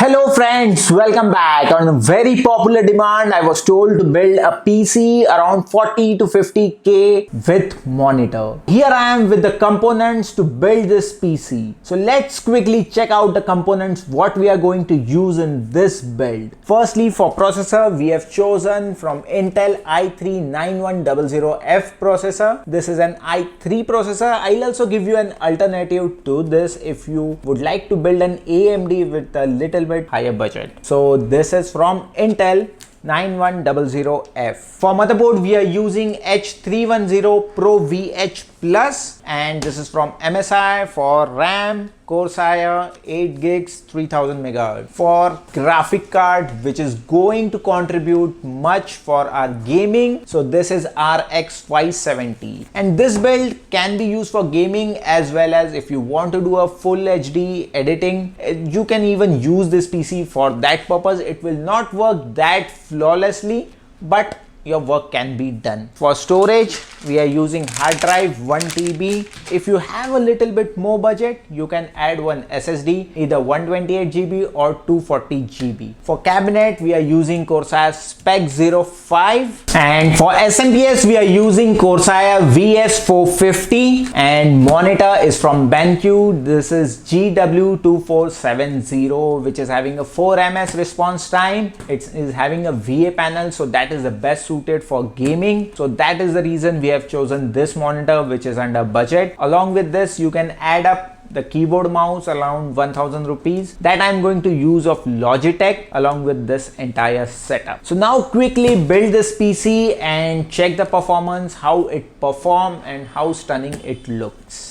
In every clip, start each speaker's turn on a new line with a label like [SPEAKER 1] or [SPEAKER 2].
[SPEAKER 1] Hello friends, welcome back. On a very popular demand, I was told to build a PC around 40 to 50k with monitor. Here I am with the components to build this PC. So let's quickly check out the components what we are going to use in this build. Firstly, for processor, we have chosen from Intel i3-9100F processor. This is an i3 processor. I'll also give you an alternative to this if you would like to build an AMD with a little bit higher budget. So this is from Intel 9100F. For motherboard, we are using H310 Pro VH Plus, and this is from MSI. For RAM, Corsair 8 gigs 3000 MHz. For graphic card, which is going to contribute much for our gaming, so this is RX 570, and this build can be used for gaming as well as if you want to do a full HD editing, you can even use this PC for that purpose. It will not work that flawlessly, but your work can be done. For storage, we are using hard drive 1 TB. If you have a little bit more budget, you can add one SSD, either 128 GB or 240 GB. For cabinet, we are using Corsair Spec 05, and for SMPS, we are using Corsair VS450, and monitor is from BenQ. This is GW2470, which is having a 4 ms response time. It is having a VA panel, so that is the best suited for gaming. So that is the reason we have chosen this monitor, which is under budget. Along with this, you can add up the keyboard mouse around 1000 rupees that I'm going to use of Logitech along with this entire setup. So now quickly build this PC and check the performance, how it performs and how stunning it looks.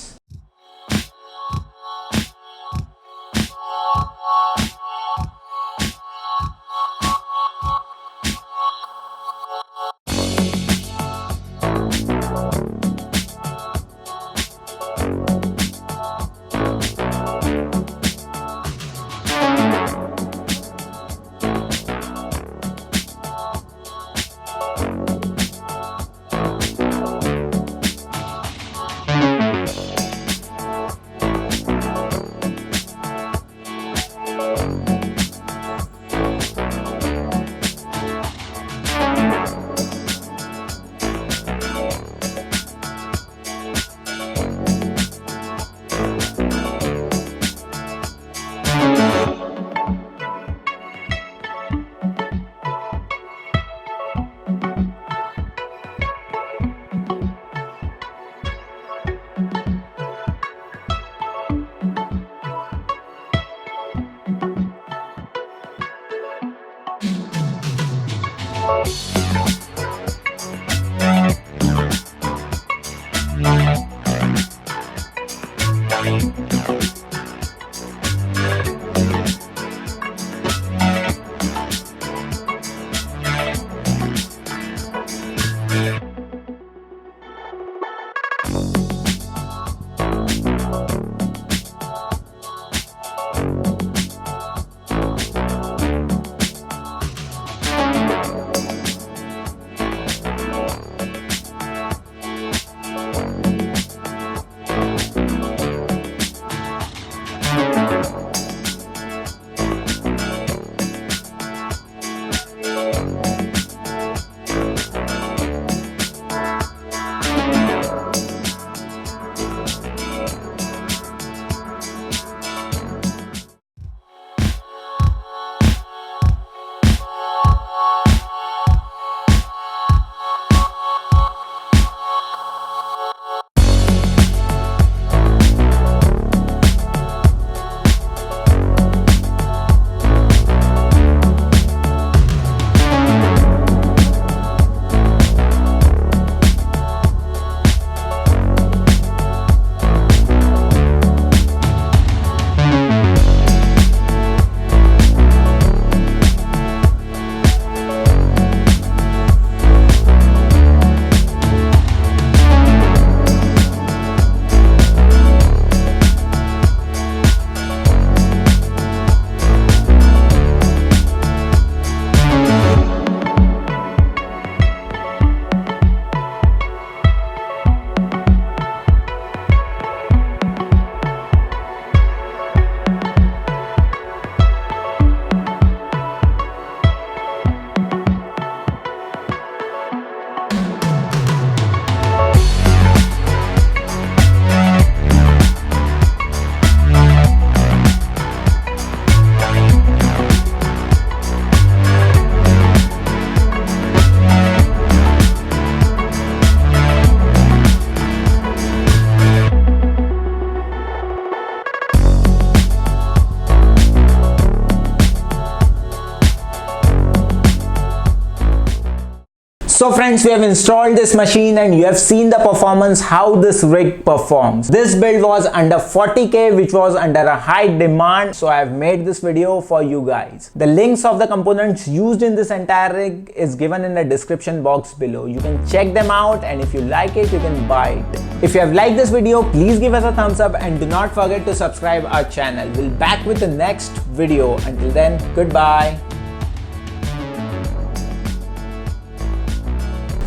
[SPEAKER 1] So friends, we have installed this machine and you have seen the performance, how this rig performs. This build was under 40k, which was under a high demand, so I have made this video for you guys. The links of the components used in this entire rig is given in the description box below. You can check them out, and if you like it, you can buy it. If you have liked this video, please give us a thumbs up and do not forget to subscribe our channel. We'll be back with the next video. Until then, goodbye.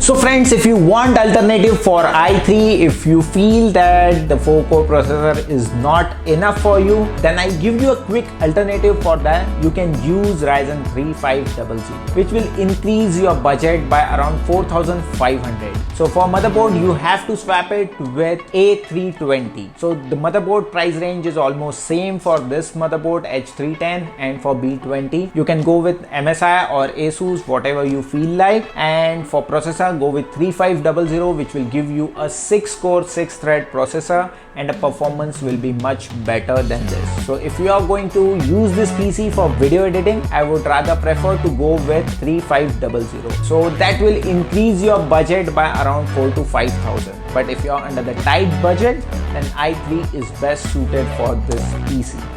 [SPEAKER 1] So friends, if you want alternative for i3, if you feel that the 4-core processor is not enough for you, then I give you a quick alternative for that. You can use Ryzen 3 3500, which will increase your budget by around 4500. So for motherboard, you have to swap it with A320. So the motherboard price range is almost same for this motherboard H310, and for B20 you can go with MSI or Asus, whatever you feel like. And for processor, go with 3500, which will give you a 6-core 6-thread processor, and the performance will be much better than this. So if you are going to use this PC for video editing, I would rather prefer to go with 3500. So that will increase your budget by around 4,000 to 5,000. But if you are under the tight budget, then i3 is best suited for this PC.